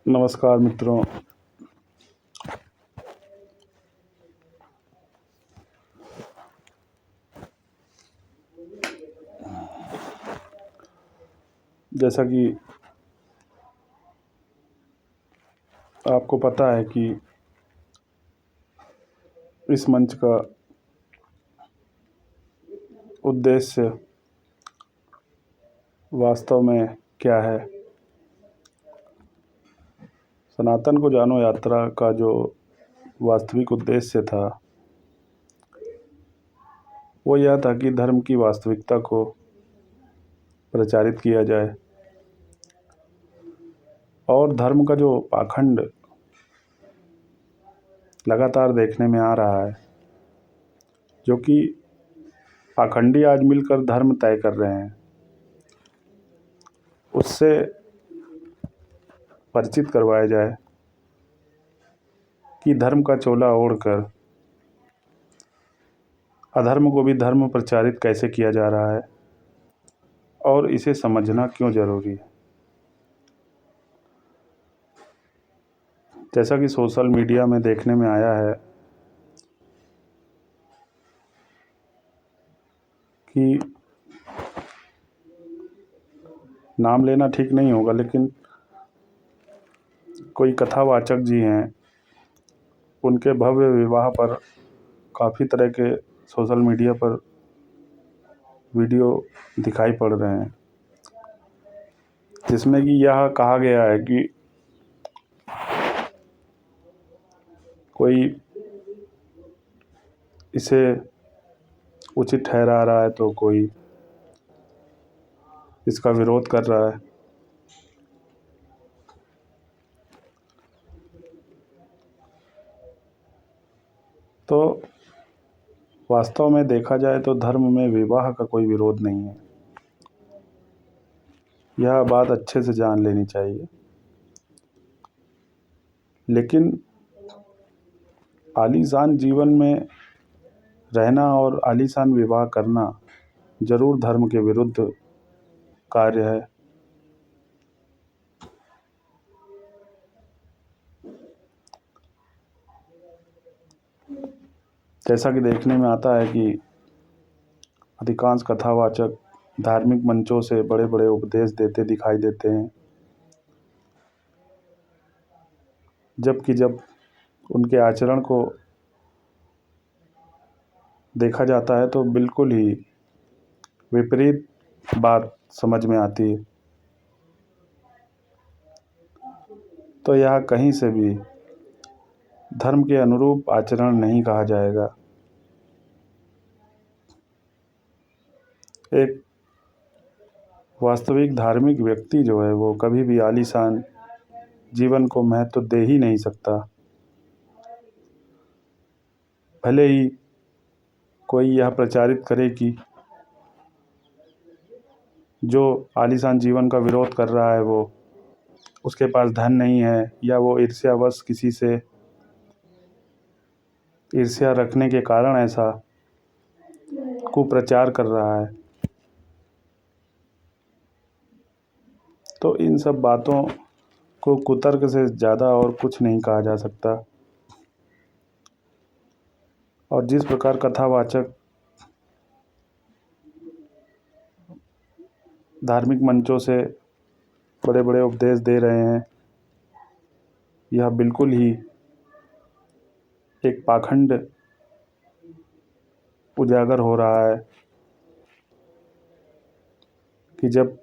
नमस्कार मित्रों। जैसा कि आपको पता है कि इस मंच का उद्देश्य वास्तव में क्या है। सनातन को जानो यात्रा का जो वास्तविक उद्देश्य था वो यह था कि धर्म की वास्तविकता को प्रचारित किया जाए और धर्म का जो पाखंड लगातार देखने में आ रहा है, जो कि पाखंडी आज मिलकर धर्म तय कर रहे हैं, उससे परिचित करवाया जाए कि धर्म का चोला ओढ़कर अधर्म को भी धर्म प्रचारित कैसे किया जा रहा है और इसे समझना क्यों ज़रूरी है। जैसा कि सोशल मीडिया में देखने में आया है कि नाम लेना ठीक नहीं होगा, लेकिन कोई कथावाचक जी हैं, उनके भव्य विवाह पर काफ़ी तरह के सोशल मीडिया पर वीडियो दिखाई पड़ रहे हैं, जिसमें कि यह कहा गया है कि कोई इसे उचित ठहरा रहा है तो कोई इसका विरोध कर रहा है। तो वास्तव में देखा जाए तो धर्म में विवाह का कोई विरोध नहीं है। यह बात अच्छे से जान लेनी चाहिए। लेकिन आलीशान जीवन में रहना और आलीशान विवाह करना जरूर धर्म के विरुद्ध कार्य है। जैसा कि देखने में आता है कि अधिकांश कथावाचक धार्मिक मंचों से बड़े बड़े उपदेश देते दिखाई देते हैं, जबकि जब उनके आचरण को देखा जाता है तो बिल्कुल ही विपरीत बात समझ में आती है। तो यह कहीं से भी धर्म के अनुरूप आचरण नहीं कहा जाएगा। एक वास्तविक धार्मिक व्यक्ति जो है वो कभी भी आलीशान जीवन को महत्व दे ही नहीं सकता। भले ही कोई यह प्रचारित करे कि जो आलीशान जीवन का विरोध कर रहा है वो उसके पास धन नहीं है, या वो ईर्ष्यावश किसी से ईर्ष्या रखने के कारण ऐसा कुप्रचार कर रहा है, तो इन सब बातों को कुतर्क से ज़्यादा और कुछ नहीं कहा जा सकता। और जिस प्रकार कथावाचक धार्मिक मंचों से बड़े बड़े उपदेश दे रहे हैं, यह बिल्कुल ही एक पाखंड उजागर हो रहा है कि जब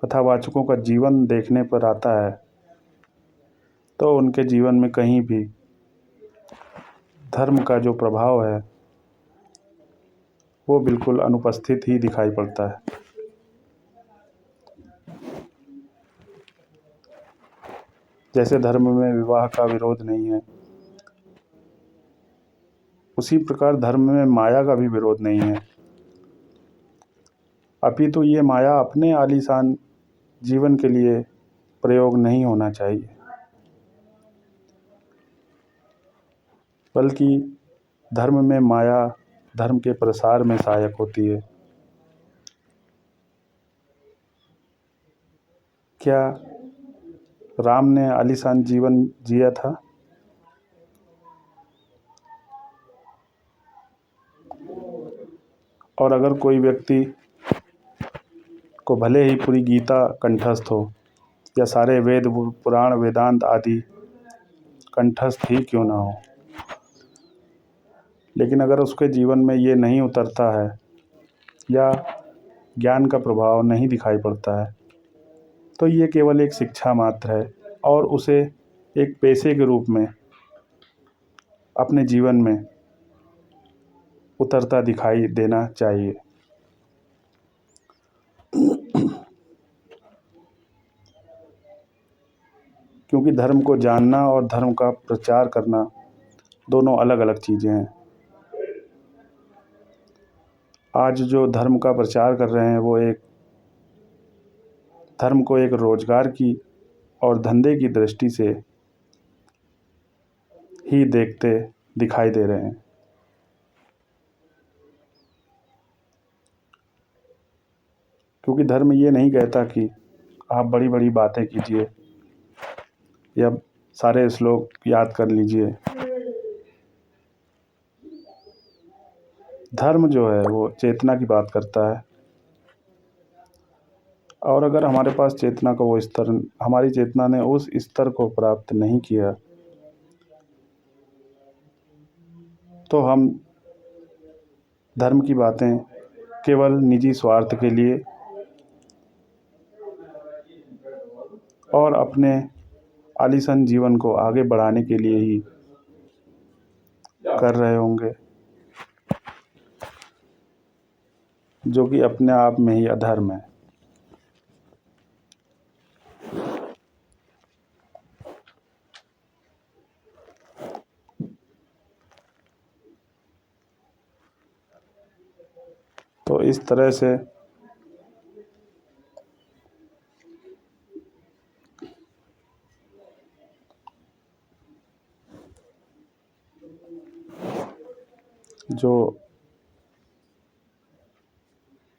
कथावाचकों का जीवन देखने पर आता है तो उनके जीवन में कहीं भी धर्म का जो प्रभाव है वो बिल्कुल अनुपस्थित ही दिखाई पड़ता है। जैसे धर्म में विवाह का विरोध नहीं है, उसी प्रकार धर्म में माया का भी विरोध नहीं है। अपितु ये माया अपने आलीशान जीवन के लिए प्रयोग नहीं होना चाहिए, बल्कि धर्म में माया धर्म के प्रसार में सहायक होती है। क्या राम ने आलीशान जीवन जिया था। और अगर कोई व्यक्ति को भले ही पूरी गीता कंठस्थ हो या सारे वेद पुराण वेदांत आदि कंठस्थ ही क्यों ना हो, लेकिन अगर उसके जीवन में ये नहीं उतरता है या ज्ञान का प्रभाव नहीं दिखाई पड़ता है, तो ये केवल एक शिक्षा मात्र है और उसे एक पेशे के रूप में अपने जीवन में उतरता दिखाई देना चाहिए। क्योंकि धर्म को जानना और धर्म का प्रचार करना दोनों अलग अलग चीज़ें हैं। आज जो धर्म का प्रचार कर रहे हैं वो एक धर्म को एक रोजगार की और धंधे की दृष्टि से ही देखते दिखाई दे रहे हैं। क्योंकि धर्म ये नहीं कहता कि आप बड़ी बड़ी बातें कीजिए या सारे श्लोक याद कर लीजिए। धर्म जो है वो चेतना की बात करता है, और अगर हमारे पास चेतना का वो स्तर, हमारी चेतना ने उस स्तर को प्राप्त नहीं किया, तो हम धर्म की बातें केवल निजी स्वार्थ के लिए और अपने आलीशान जीवन को आगे बढ़ाने के लिए ही कर रहे होंगे, जो कि अपने आप में ही अधर्म है। तो इस तरह से जो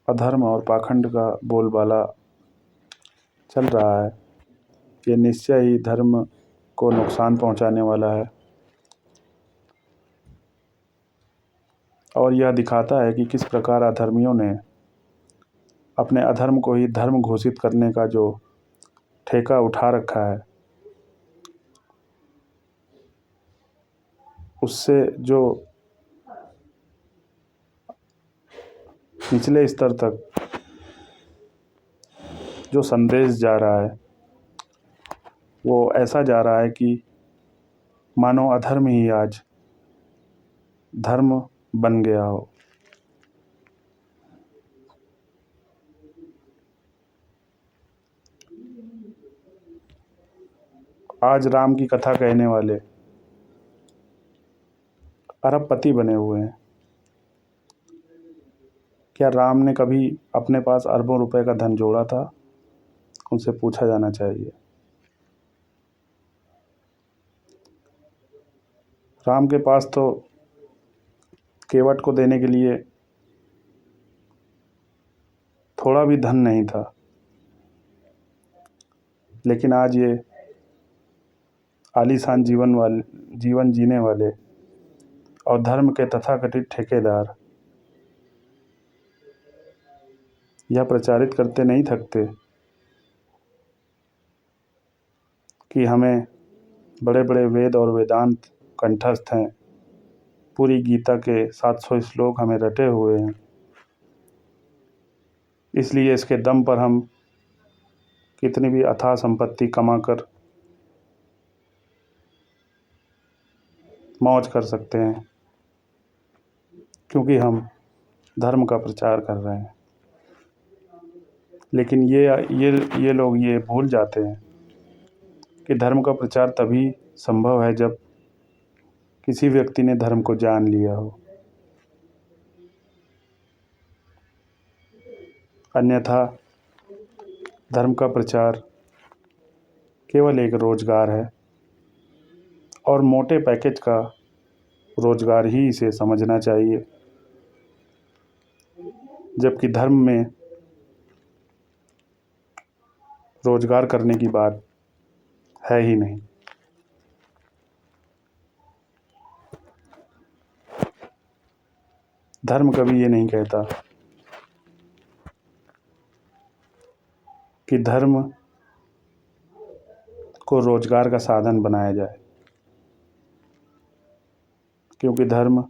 अधर्म और पाखंड का बोलबाला चल रहा है, ये निश्चय ही धर्म को नुकसान पहुंचाने वाला है। और यह दिखाता है कि किस प्रकार अधर्मियों ने अपने अधर्म को ही धर्म घोषित करने का जो ठेका उठा रखा है, उससे जो निचले स्तर तक जो संदेश जा रहा है वो ऐसा जा रहा है कि मानो अधर्म ही आज धर्म बन गया हो। आज राम की कथा कहने वाले अरबपति बने हुए हैं। क्या राम ने कभी अपने पास अरबों रुपए का धन जोड़ा था? उनसे पूछा जाना चाहिए। राम के पास तो केवट को देने के लिए थोड़ा भी धन नहीं था, लेकिन आज ये आलीशान जीवन जीने वाले और धर्म के तथाकथित ठेकेदार यह प्रचारित करते नहीं थकते कि हमें बड़े बड़े वेद और वेदांत कंठस्थ हैं, पूरी गीता के 700 श्लोक हमें रटे हुए हैं, इसलिए इसके दम पर हम कितनी भी अथाह संपत्ति कमाकर मौज कर सकते हैं, क्योंकि हम धर्म का प्रचार कर रहे हैं। लेकिन ये लोग ये भूल जाते हैं कि धर्म का प्रचार तभी संभव है जब किसी व्यक्ति ने धर्म को जान लिया हो, अन्यथा धर्म का प्रचार केवल एक रोजगार है और मोटे पैकेज का रोजगार ही इसे समझना चाहिए। जबकि धर्म में रोजगार करने की बात है ही नहीं। धर्म कभी ये नहीं कहता कि धर्म को रोजगार का साधन बनाया जाए, क्योंकि धर्म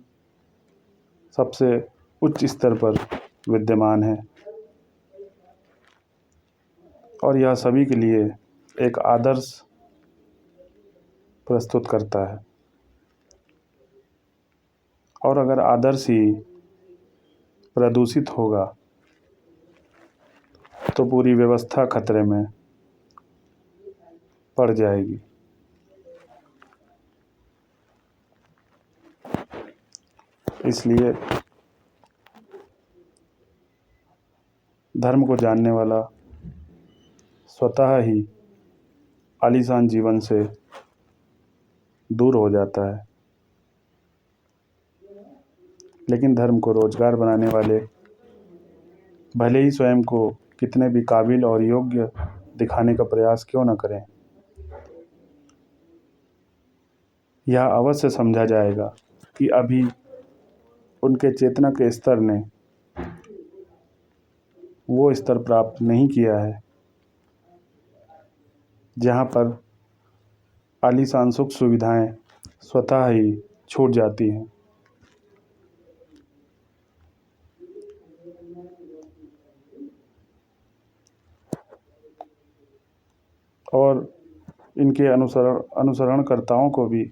सबसे उच्च स्तर पर विद्यमान है और यह सभी के लिए एक आदर्श प्रस्तुत करता है। और अगर आदर्श ही प्रदूषित होगा तो पूरी व्यवस्था खतरे में पड़ जाएगी। इसलिए धर्म को जानने वाला स्वतः ही आलीशान जीवन से दूर हो जाता है, लेकिन धर्म को रोजगार बनाने वाले भले ही स्वयं को कितने भी काबिल और योग्य दिखाने का प्रयास क्यों न करें, यह अवश्य समझा जाएगा कि अभी उनके चेतना के स्तर ने वो स्तर प्राप्त नहीं किया है जहाँ पर आलीशान सुख सुविधाएं स्वतः ही छूट जाती हैं। और इनके अनुसरणकर्ताओं को भी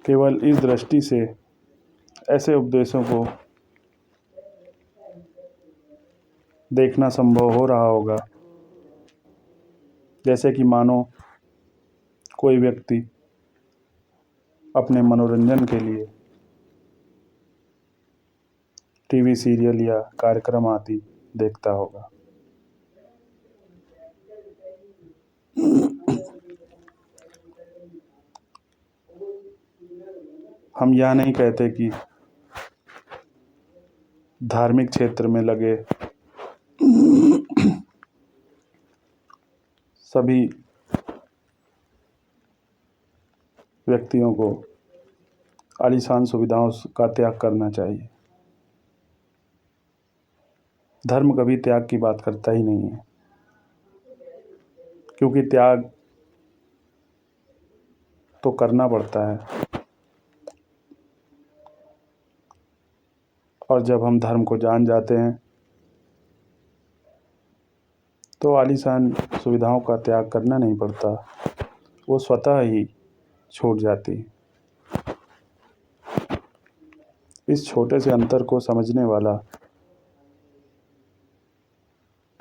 केवल इस दृष्टि से ऐसे उपदेशों को देखना संभव हो रहा होगा जैसे कि मानो कोई व्यक्ति अपने मनोरंजन के लिए टीवी सीरियल या कार्यक्रम आदि देखता होगा। हम यह नहीं कहते कि धार्मिक क्षेत्र में लगे सभी व्यक्तियों को आलीशान सुविधाओं का त्याग करना चाहिए। धर्म कभी त्याग की बात करता ही नहीं है, क्योंकि त्याग तो करना पड़ता है। और जब हम धर्म को जान जाते हैं तो आलीशान सुविधाओं का त्याग करना नहीं पड़ता, वो स्वतः ही छूट जाती है। इस छोटे से अंतर को समझने वाला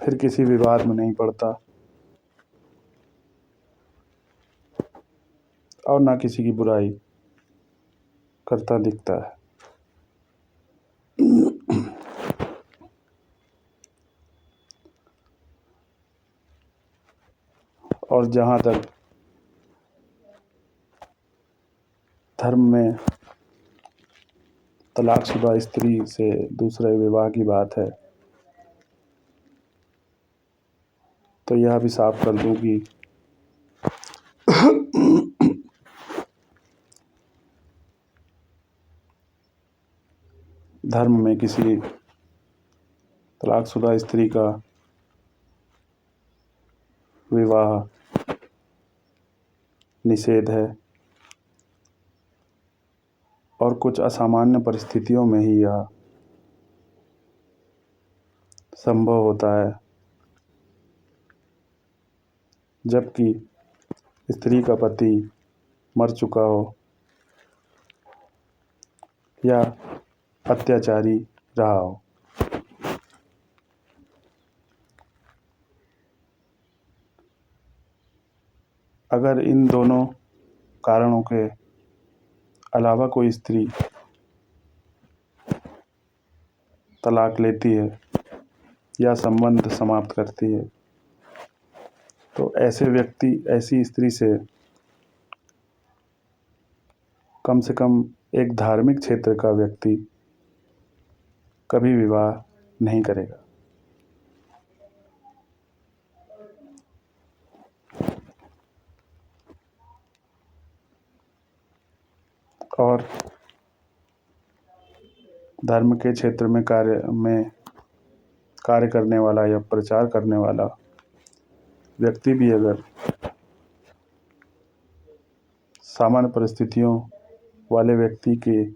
फिर किसी विवाद में नहीं पड़ता और ना किसी की बुराई करता दिखता है। और जहाँ तक धर्म में तलाकशुदा स्त्री से दूसरे विवाह की बात है, तो यह भी साफ कर दूं कि धर्म में किसी तलाकशुदा स्त्री का विवाह निषेध है और कुछ असामान्य परिस्थितियों में ही यह संभव होता है, जबकि स्त्री का पति मर चुका हो या अत्याचारी रहा हो। अगर इन दोनों कारणों के अलावा कोई स्त्री तलाक लेती है या संबंध समाप्त करती है तो ऐसे व्यक्ति ऐसी स्त्री से कम एक धार्मिक क्षेत्र का व्यक्ति कभी विवाह नहीं करेगा। और धर्म के क्षेत्र में कार्य करने वाला या प्रचार करने वाला व्यक्ति भी अगर सामान्य परिस्थितियों वाले व्यक्ति के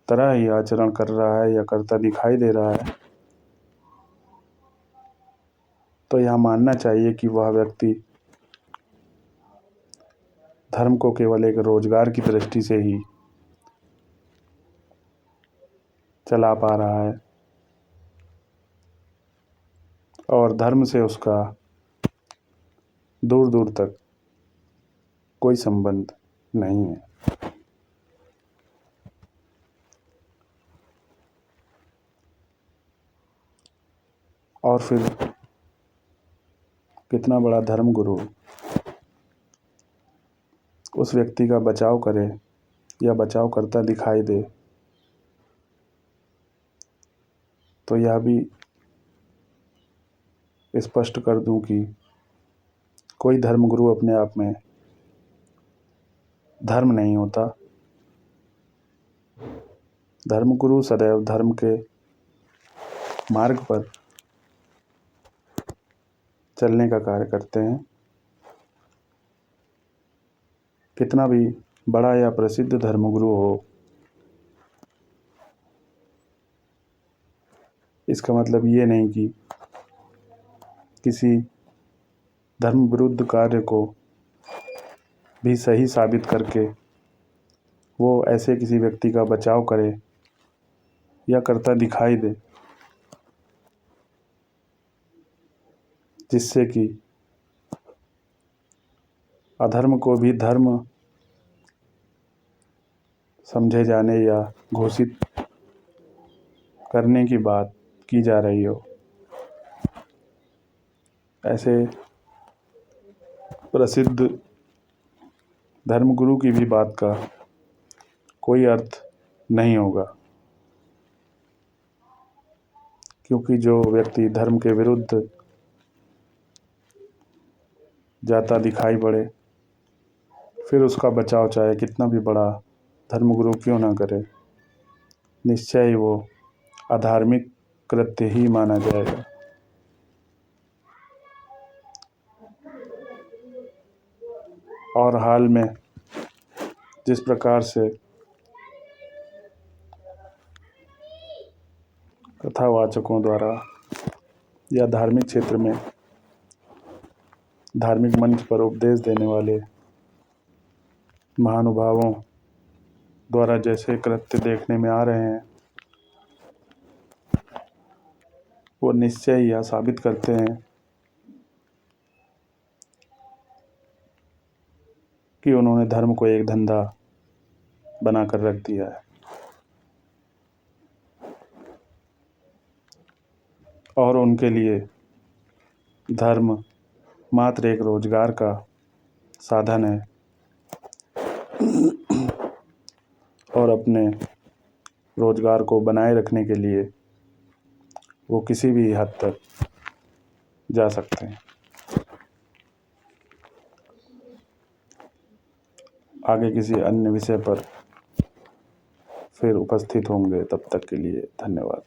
तरह ही आचरण कर रहा है या करता दिखाई दे रहा है, तो यह मानना चाहिए कि वह व्यक्ति धर्म को केवल एक रोजगार की दृष्टि से ही चला पा रहा है और धर्म से उसका दूर दूर तक कोई संबंध नहीं है। और फिर कितना बड़ा धर्मगुरु उस व्यक्ति का बचाव करे या बचाव करता दिखाई दे, तो यह भी स्पष्ट कर दूं कि कोई धर्मगुरु अपने आप में धर्म नहीं होता। धर्मगुरु सदैव धर्म के मार्ग पर चलने का कार्य करते हैं। कितना भी बड़ा या प्रसिद्ध धर्मगुरु हो, इसका मतलब ये नहीं कि किसी धर्म विरुद्ध कार्य को भी सही साबित करके वो ऐसे किसी व्यक्ति का बचाव करे या करता दिखाई दे, जिससे कि अधर्म को भी धर्म समझे जाने या घोषित करने की बात की जा रही हो। ऐसे प्रसिद्ध धर्मगुरु की भी बात का कोई अर्थ नहीं होगा, क्योंकि जो व्यक्ति धर्म के विरुद्ध जाता दिखाई पड़े, फिर उसका बचाव चाहे कितना भी बड़ा धर्मगुरु क्यों ना करे, निश्चय ही वो अधार्मिक कृत्य ही माना जाएगा। और हाल में जिस प्रकार से कथावाचकों द्वारा या धार्मिक क्षेत्र में धार्मिक मंच पर उपदेश देने वाले महानुभावों द्वारा जैसे कृत्य देखने में आ रहे हैं, वो निश्चय यह साबित करते हैं कि उन्होंने धर्म को एक धंधा बनाकर रख दिया है और उनके लिए धर्म मात्र एक रोजगार का साधन है और अपने रोजगार को बनाए रखने के लिए वो किसी भी हद तक जा सकते हैं। आगे किसी अन्य विषय पर फिर उपस्थित होंगे, तब तक के लिए धन्यवाद।